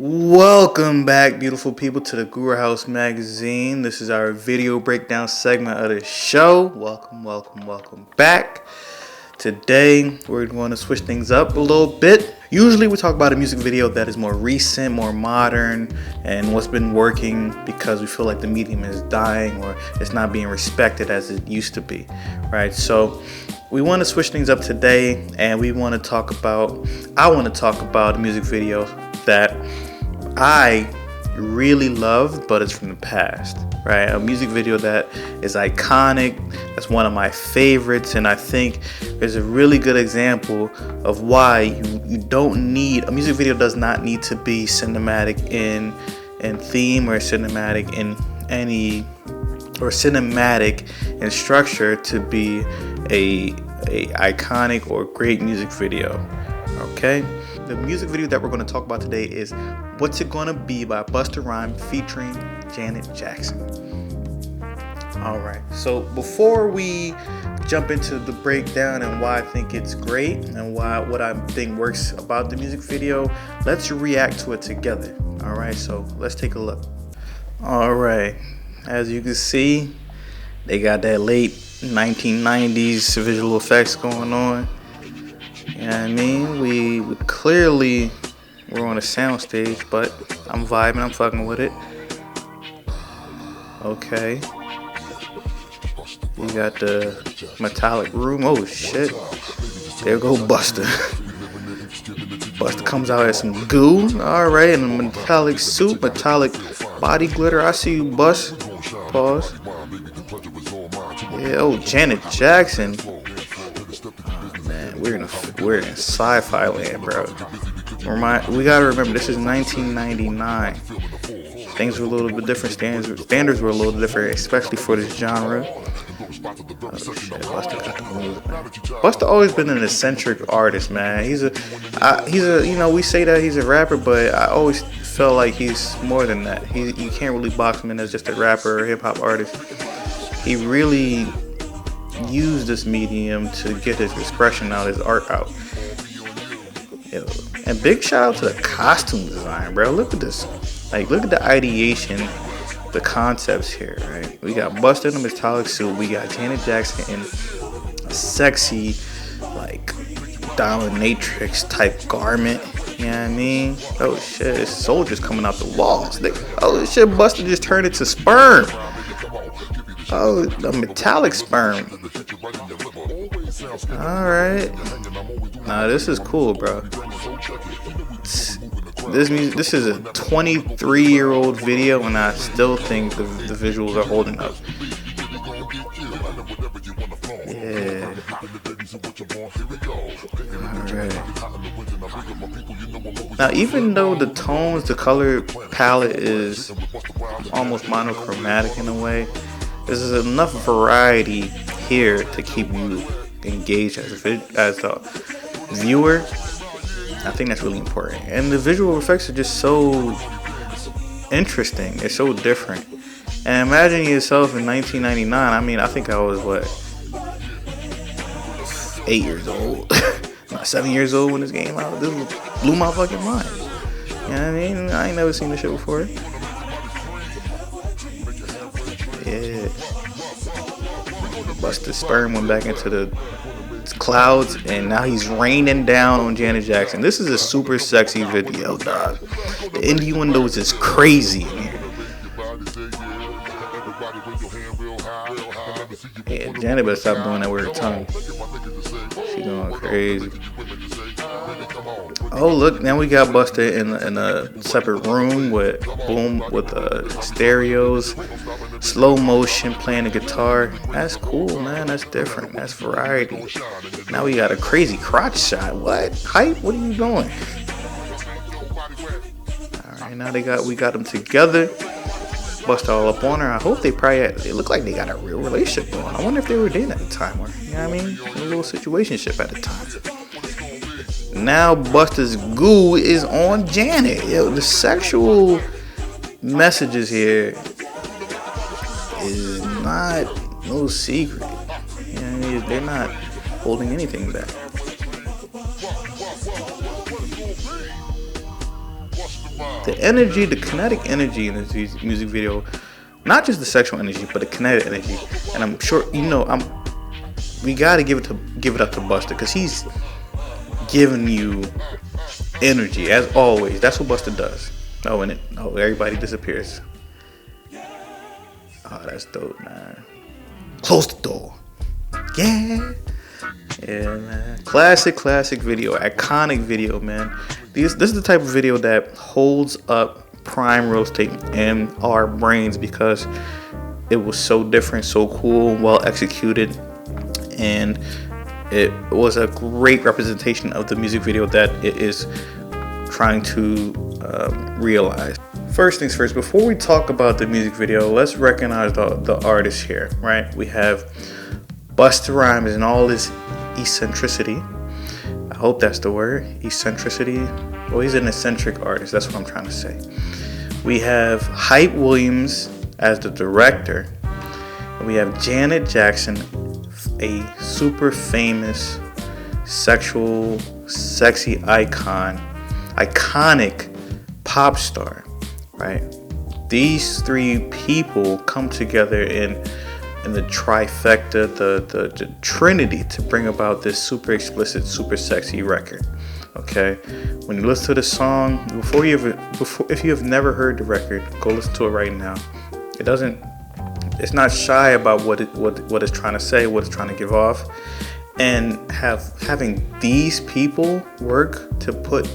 Welcome back, beautiful people, to the Guru House magazine. This is our video breakdown segment of the show. Welcome back. Today, we're going to switch things up a little bit. Usually, we talk about a music video that is more recent, more modern, and what's been working because we feel like the medium is dying or it's not being respected as it used to be, right? So, we want to switch things up today, and I want to talk about a music video that I really love, but it's from the past, right? A music video that is iconic, that's one of my favorites, and I think is a really good example of why you don't need, a music video does not need to be cinematic in theme or cinematic in structure to be a iconic or great music video. Okay, the music video that we're going to talk about today is What's It Gonna Be by Busta Rhyme featuring Janet Jackson. Alright, so before we jump into the breakdown and why I think it's great and what I think works about the music video, let's react to it together. Alright, so let's take a look. Alright, as you can see, they got that late 1990s visual effects going on. You know what I mean? We clearly we're on a sound stage, but I'm vibing, I'm fucking with it. Okay. You got the metallic room. Oh shit. There go Busta. Busta comes out as some goo. Alright, in a metallic suit, metallic body glitter. I see you, Bust. Pause. Yeah, oh, Janet Jackson. We're in sci-fi land, bro. We gotta remember, this is 1999. Things were a little bit different. Standards were a little different, especially for this genre. Oh shit, Busta always been an eccentric artist, man. He's a, you know, we say that he's a rapper, but I always felt like he's more than that. You can't really box him in as just a rapper or hip hop artist. He really used this medium to get his expression out, his art out. And big shout out to the costume design, bro. Look at this. Like, look at the ideation, the concepts here, right? We got Busta in a metallic suit. We got Janet Jackson in a sexy, like, dominatrix type garment. You know what I mean? Oh shit, it's soldiers coming out the walls. Oh shit, Busta just turned into sperm. Oh, the metallic sperm. Alright. Nah, this is cool, bro. This is a 23-year-old video, and I still think the visuals are holding up. Yeah. Alright. Now, even though the tones, the color palette is almost monochromatic in a way, there's enough variety here to keep you engaged as a viewer. I think that's really important. And the visual effects are just so interesting. It's so different. And imagine yourself in 1999. I mean, I think I was, 8 years old. Not 7 years old when this came out. This blew my fucking mind. You know what I mean? I ain't never seen this shit before. Yeah. Busta sperm went back into the clouds, and now he's raining down on Janet Jackson. This is a super sexy video, dog. The innuendos is crazy in here. Yeah, Janet better stop doing that weird tongue. She going crazy. Oh look, now we got Busta in a separate room with stereos, slow motion, playing the guitar. That's cool, man. That's different. That's variety. Now we got a crazy crotch shot. What? Hype? What are you doing? Alright, now we got them together. Busta all up on her. I hope they look like they got a real relationship going. I wonder if they were dating at the time, or, you know what I mean? A little situationship at the time. Now Busta's goo is on Janet. Yo, the sexual messages here is not no secret. You know what I mean? They're not holding anything back. the energy, the kinetic energy in this music video, not just the sexual energy, but the kinetic energy. And I'm sure, we gotta give it up to Busta, because he's giving you energy as always. That's what Busta does. Everybody disappears. Oh, that's dope, man. Close the door. Yeah, man. Classic video, iconic video, man. This is the type of video that holds up prime real estate in our brains, because it was so different, so cool, well executed, and it was a great representation of the music video that it is trying to realize. First things first, before we talk about the music video, let's recognize the artist here, right? We have Busta Rhyme in all his eccentricity. I hope that's the word, eccentricity. Well, he's an eccentric artist, that's what I'm trying to say. We have Hype Williams as the director. We have Janet Jackson, a super famous sexy iconic pop star, right? These three people come together in the trifecta, the trinity, to bring about this super explicit, super sexy record. Okay, when you listen to the song, if you have never heard the record, go listen to it right now. It's not shy about what it's trying to say, what it's trying to give off, and having these people work to put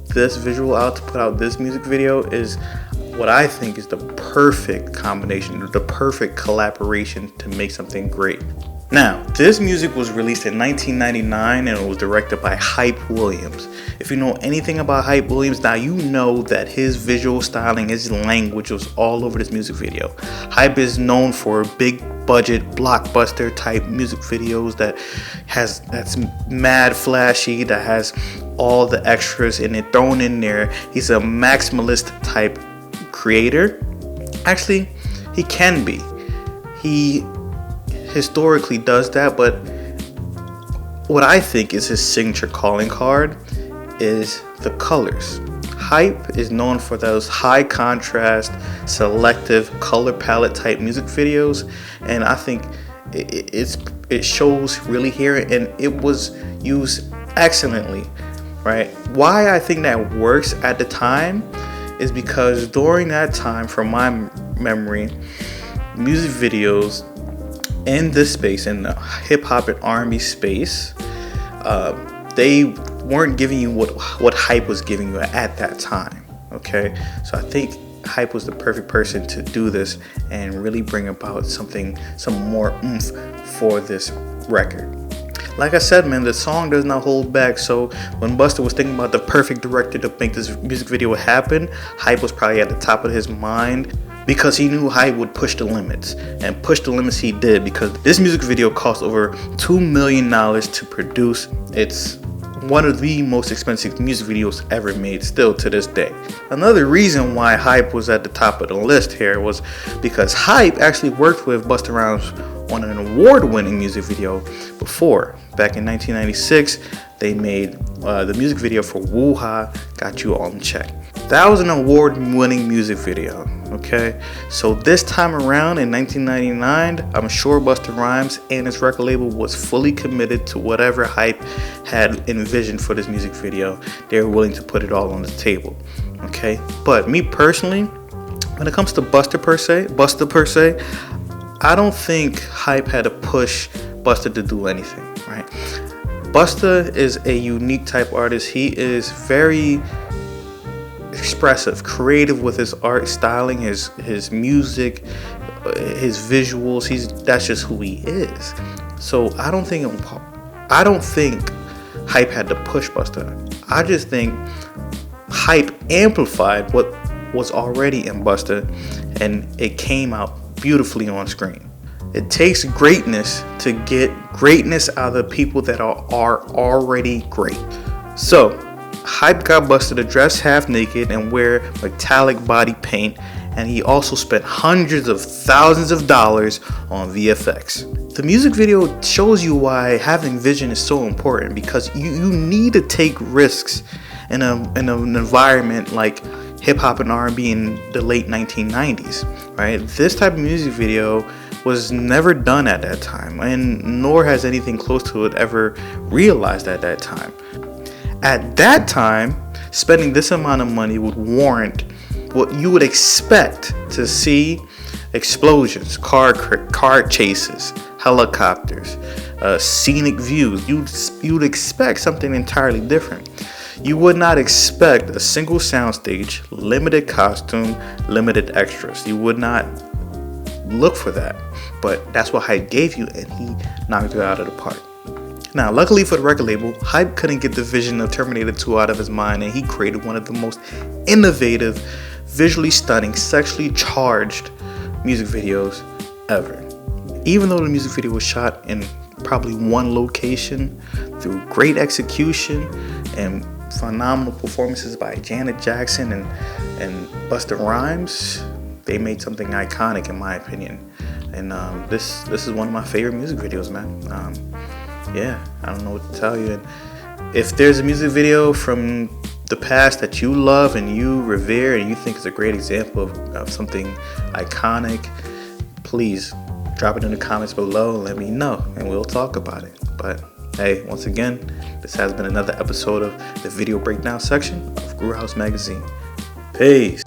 this visual out, to put out this music video, is what I think is the perfect combination, the perfect collaboration to make something great. Now, this music was released in 1999 and it was directed by Hype Williams. If you know anything about Hype Williams, now you know that his visual styling, his language was all over this music video. Hype is known for big budget, blockbuster type music videos that's mad flashy, that has all the extras in it thrown in there. He's a maximalist type creator. Actually, he can be. He historically does that, but what I think is his signature calling card is the colors. Hype is known for those high contrast, selective color palette type music videos, and I think it shows really here, and it was used excellently, right? Why I think that works at the time is because during that time, from my memory, music videos in this space, in the hip hop and R&B space, they weren't giving you what Hype was giving you at that time. Okay, so I think Hype was the perfect person to do this and really bring about some more oomph for this record. Like I said, man, the song does not hold back. So when Busta was thinking about the perfect director to make this music video happen, Hype was probably at the top of his mind, because he knew Hype would push the limits, and push the limits he did, because this music video cost over $2 million to produce. It's one of the most expensive music videos ever made, still to this day. Another reason why Hype was at the top of the list here was because Hype actually worked with Busta Rhymes on an award-winning music video before. Back in 1996, they made the music video for Woo-Ha, Got You All in Check. That was an award-winning music video, okay? So this time around in 1999, I'm sure Busta Rhymes and his record label was fully committed to whatever Hype had envisioned for this music video. They were willing to put it all on the table, okay? But me personally, when it comes to Busta per se, I don't think Hype had to push Busta to do anything, right? Busta is a unique type artist. He is very expressive, creative with his art styling, his music, his visuals. That's just who he is. So I don't think Hype had to push Busta. I just think Hype amplified what was already in Busta, and it came out beautifully on screen. It takes greatness to get greatness out of the people that are already great. So Hype got Busta to dress half naked and wear metallic body paint, and he also spent hundreds of thousands of dollars on VFX. The music video shows you why having vision is so important, because you need to take risks in an environment like hip hop and R&B in the late 1990s, right? This type of music video was never done at that time, and nor has anything close to it ever realized at that time. At that time, spending this amount of money would warrant what you would expect to see: explosions, car chases, helicopters, scenic views. You'd expect something entirely different. You would not expect a single soundstage, limited costume, limited extras. You would not look for that. But that's what Hype gave you, and he knocked it out of the park. Now, luckily for the record label, Hype couldn't get the vision of Terminator 2 out of his mind, and he created one of the most innovative, visually stunning, sexually charged music videos ever. Even though the music video was shot in probably one location, through great execution and phenomenal performances by Janet Jackson and Busta Rhymes, they made something iconic in my opinion. And this is one of my favorite music videos, man. Yeah, I don't know what to tell you. And if there's a music video from the past that you love and you revere and you think is a great example of something iconic, please drop it in the comments below and let me know, and we'll talk about it. But hey, once again, this has been another episode of the video breakdown section of Guru House Magazine. Peace.